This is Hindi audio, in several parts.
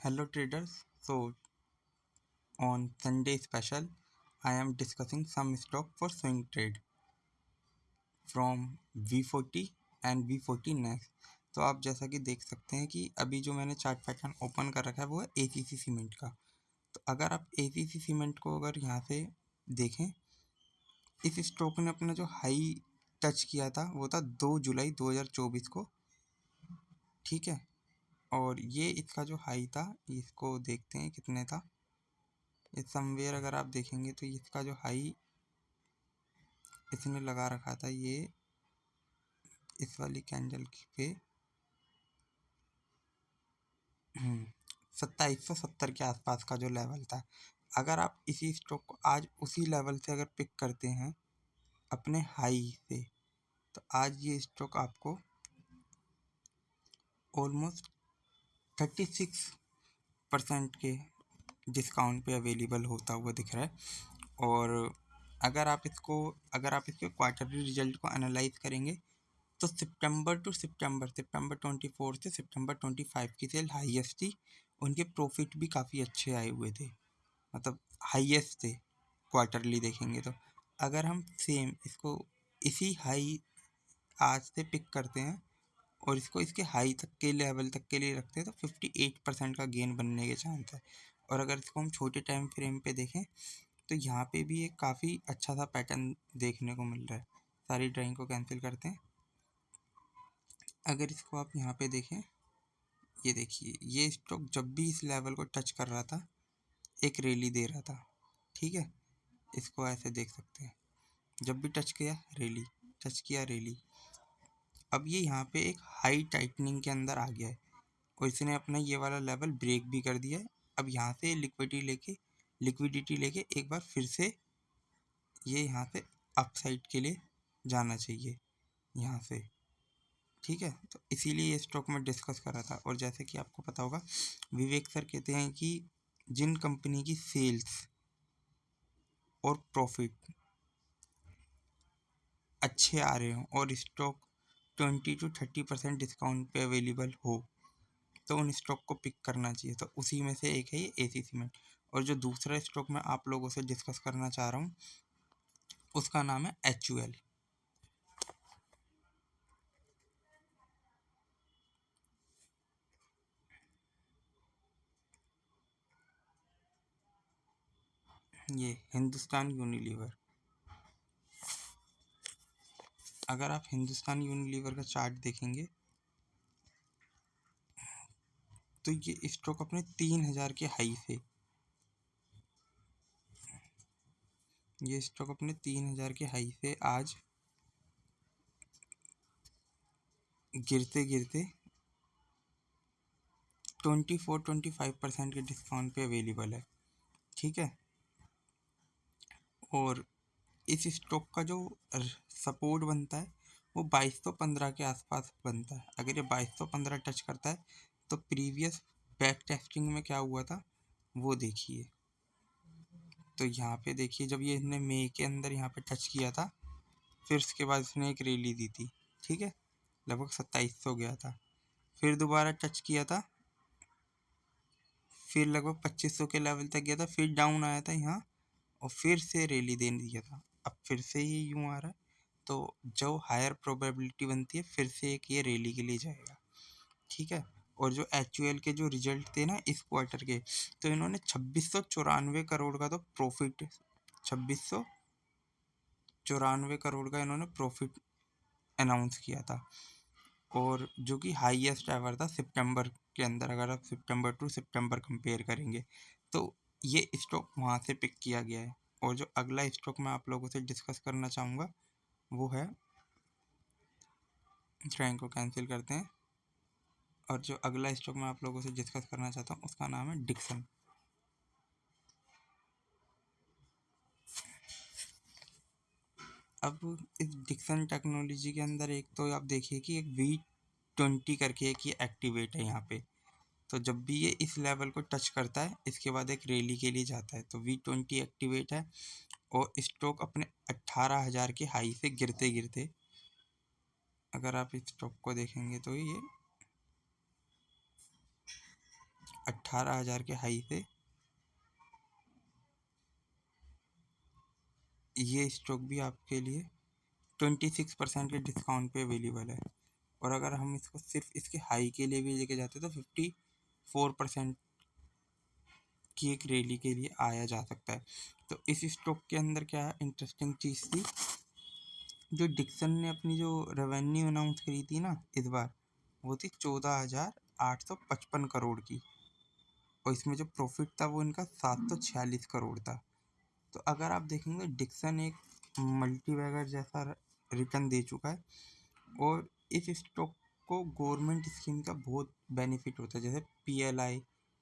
Hello traders. So on Sunday special, I am discussing some stock for swing trade from V40 and V40 next. तो आप जैसा कि देख सकते हैं कि अभी जो मैंने चार्ट पैटर्न ओपन कर रखा है वो है ACC सीमेंट का। तो अगर आप ACC सीमेंट को अगर यहाँ से देखें, इस स्टॉक ने अपना जो हाई टच किया था वो था 2 जुलाई 2024 को, ठीक है। और ये इसका जो हाई था, इसको देखते हैं कितने था। ये समवेयर अगर आप देखेंगे तो इसका जो हाई इसने लगा रखा था, ये इस वाली कैंडल पे 2770 के आसपास का जो लेवल था। अगर आप इसी स्टॉक को आज उसी लेवल से अगर पिक करते हैं अपने हाई से, तो आज ये स्टॉक आपको ऑलमोस्ट 36% के डिस्काउंट पे अवेलेबल होता हुआ दिख रहा है। और अगर आप इसके क्वार्टरली रिजल्ट को एनालाइज करेंगे तो सितंबर 24 से सितंबर 25 की सेल हाईएस्ट थी। उनके प्रॉफिट भी काफ़ी अच्छे आए हुए थे, मतलब हाईएस्ट थे क्वार्टरली देखेंगे तो। अगर हम सेम इसको इसी हाई आज से पिक करते हैं और इसको इसके हाई तक के लेवल तक के लिए रखते हैं तो 58% का गेन बनने के चांस है। और अगर इसको हम छोटे टाइम फ्रेम पे देखें तो यहाँ पे भी एक काफ़ी अच्छा सा पैटर्न देखने को मिल रहा है। सारी ड्राइंग को कैंसिल करते हैं। अगर इसको आप यहाँ पे देखें, ये देखिए, ये स्टॉक जब भी इस लेवल को टच कर रहा था एक रैली दे रहा था, ठीक है। इसको ऐसे देख सकते हैं, जब भी टच किया रैली, टच किया रैली। अब ये यहाँ पे एक हाई टाइटनिंग के अंदर आ गया है और इसने अपना ये वाला लेवल ब्रेक भी कर दिया है। अब यहाँ से लिक्विडिटी लेके एक बार फिर से ये यहाँ से अपसाइड के लिए जाना चाहिए यहाँ से, ठीक है। तो इसीलिए ये स्टॉक में डिस्कस कर रहा था। और जैसे कि आपको पता होगा, विवेक सर कहते हैं कि जिन कंपनी की सेल्स और प्रॉफिट अच्छे आ रहे हों और स्टॉक 20 to 30% डिस्काउंट पे अवेलेबल हो, तो उन स्टॉक को पिक करना चाहिए। तो उसी में से एक है ये एसी सीमेंट। और जो दूसरा स्टॉक मैं आप लोगों से डिस्कस करना चाह रहा हूँ उसका नाम है HUL। ये हिंदुस्तान यूनिलीवर। अगर आप हिंदुस्तान यूनिलीवर का चार्ट देखेंगे तो ये स्टॉक अपने 3000 के हाई से, ये स्टॉक अपने 3000 के हाई से आज गिरते गिरते 24-25% के डिस्काउंट पे अवेलेबल है, ठीक है। और इस स्टॉक का जो सपोर्ट बनता है वो 2215 के आसपास बनता है। अगर ये 2215 टच करता है तो प्रीवियस बैक टेस्टिंग में क्या हुआ था वो देखिए। तो यहाँ पे देखिए, जब ये इसने मई के अंदर यहाँ पे टच किया था, फिर उसके बाद इसने एक रैली दी थी, ठीक है, लगभग 2700 गया था। फिर दोबारा टच किया था, फिर लगभग 2500 के लेवल तक गया था, फिर डाउन आया था यहाँ और फिर से रैली दे दिया था। अब फिर से ये यूँ आ रहा है, तो जो हायर प्रोबेबिलिटी बनती है फिर से एक ये रैली के लिए जाएगा, ठीक है। और जो HUL के जो रिजल्ट थे ना इस क्वार्टर के, तो इन्होंने 2694 करोड़ का तो प्रॉफिट, 2694 करोड़ का इन्होंने प्रॉफिट अनाउंस किया था। और जो कि हाईएस्ट एवर था सितंबर के अंदर। अगर आप सितंबर टू सितंबर कंपेयर करेंगे तो ये स्टॉक वहाँ से पिक किया गया है। और जो अगला स्टॉक मैं आप लोगों से डिस्कस करना चाहूँगा वो है, ट्राइंग को कैंसिल करते हैं। और जो अगला स्टॉक मैं आप लोगों से डिस्कस करना चाहता हूँ उसका नाम है डिक्सन। अब इस डिक्सन टेक्नोलॉजी के अंदर एक तो आप देखिए कि एक V20 करके एक ये एक्टिवेट है यहाँ पे। तो जब भी ये इस लेवल को टच करता है इसके बाद एक रैली के लिए जाता है। तो V20 एक्टिवेट है और स्टॉक अपने 18,000 के हाई से गिरते गिरते, अगर आप इस स्टॉक को देखेंगे तो ये 18,000 के हाई से ये स्टॉक भी आपके लिए 26% के डिस्काउंट पे अवेलेबल है। और अगर हम इसको सिर्फ इसके हाई के लिए भी लेके जाते तो 54% की एक रैली के लिए आया जा सकता है। तो इस स्टॉक के अंदर क्या इंटरेस्टिंग चीज़ थी, जो डिक्सन ने अपनी जो रेवेन्यू अनाउंस करी थी ना इस बार, वो थी 14,855 करोड़ की, और इसमें जो प्रॉफिट था वो इनका 746 करोड़ था। तो अगर आप देखेंगे डिक्सन एक मल्टीबैगर जैसा रिटर्न दे चुका है, और इस स्टॉक को गवर्नमेंट स्कीम का बहुत बेनिफिट होता है, जैसे PLI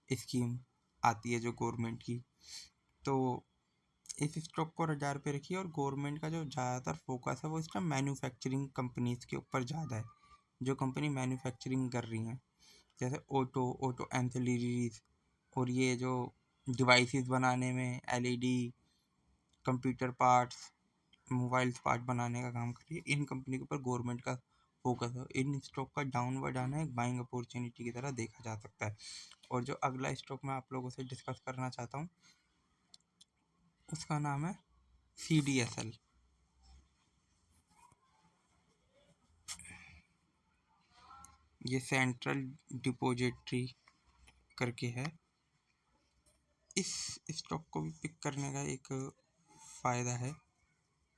स्कीम आती है जो गवर्नमेंट की। तो इस स्टॉक को 1000 पे रखिए, और गवर्नमेंट का जो ज़्यादातर फोकस है वो इसका मैन्युफैक्चरिंग कंपनीज के ऊपर ज़्यादा है, जो कंपनी मैन्युफैक्चरिंग कर रही हैं, जैसे ऑटो एंसिलरीज, और ये जो डिवाइसेस बनाने में LED, computer parts, mobiles part बनाने का काम कर रही है, इन कंपनी के ऊपर गवर्नमेंट का फोकस है। इन स्टॉक का डाउनवर्ड आना एक बाइंग अपॉर्चुनिटी की तरह देखा जा सकता है। और जो अगला स्टॉक मैं आप लोगों से डिस्कस करना चाहता हूँ उसका नाम है CDSL। ये सेंट्रल डिपॉजिटरी करके है। इस स्टॉक को भी पिक करने का एक फ़ायदा है,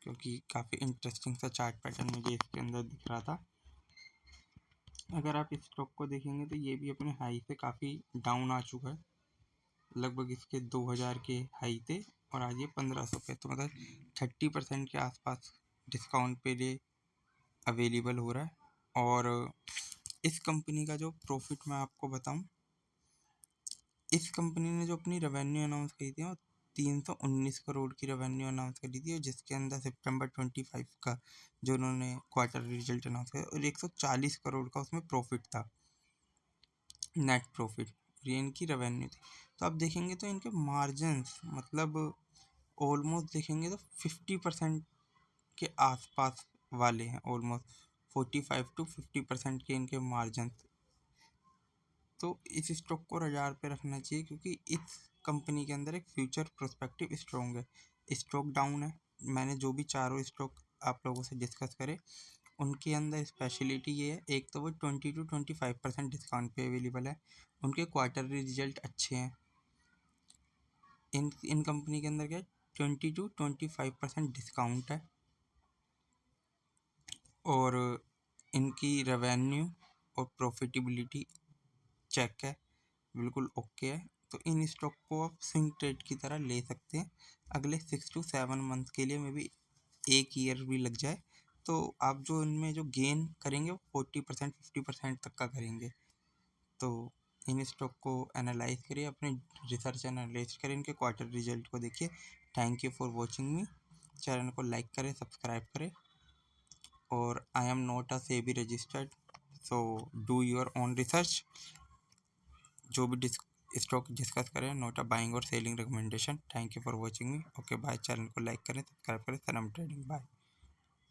क्योंकि काफ़ी इंटरेस्टिंग सा चार्ट पैटर्न मुझे इसके अंदर दिख रहा था। अगर आप इस स्टॉक को देखेंगे तो ये भी अपने हाई से काफ़ी डाउन आ चुका है, लगभग इसके 2000 के हाई थे, और आज ये 1500 पे, तो मतलब 30% के आसपास डिस्काउंट पे ये अवेलेबल हो रहा है। और इस कंपनी का जो प्रॉफिट मैं आपको बताऊं, इस कंपनी ने जो अपनी रेवेन्यू अनाउंस करी थी वो 319 करोड़ की रेवेन्यू अनाउंस करी थी, और जिसके अंदर सितंबर 25 का जो उन्होंने क्वार्टर रिजल्ट अनाउंस किया, और 140 करोड़ का उसमें प्रॉफिट था, नेट प्रॉफिट, ये इनकी रेवेन्यू थी। तो आप देखेंगे तो इनके मार्जिन्स मतलब ऑलमोस्ट देखेंगे तो 50% के आसपास वाले हैं, ऑलमोस्ट 45 to 50% के इनके मार्जिन। तो इस स्टॉक को 1000 पे रखना चाहिए, क्योंकि इस कंपनी के अंदर एक फ्यूचर प्रोस्पेक्टिव स्ट्रॉन्ग है। स्टॉक डाउन है, मैंने जो भी चारों स्टॉक आप लोगों से डिस्कस करे उनके अंदर स्पेशलिटी ये है, एक तो वो 20 to 25% डिस्काउंट पे अवेलेबल है, उनके क्वार्टरली रिजल्ट अच्छे हैं। इन कंपनी के अंदर क्या है, 20 to 25% डिस्काउंट है, और इनकी रेवेन्यू और प्रॉफिटेबिलिटी चेक है, बिल्कुल ओके है। तो इन स्टॉक को आप स्विंग ट्रेड की तरह ले सकते हैं, अगले 6 to 7 मंथ के लिए, में भी 1 ईयर भी लग जाए, तो आप जो इनमें जो गेन करेंगे वो 40% 50% तक का करेंगे। तो इन स्टॉक को एनालाइज करिए, अपने रिसर्च एनालाइज करें, इनके क्वार्टर रिजल्ट को देखिए। Thank you for watching me. Channel को लाइक करें, सब्सक्राइब करें, और I am not a SEBI registered, so do your own research. जो भी स्टॉक डिस्कस करें, नोट अ बाइंग और selling recommendation. Thank you for watching me. Okay bye. Channel को लाइक करें, सब्सक्राइब करें। सनम ट्रेडिंग। बाय।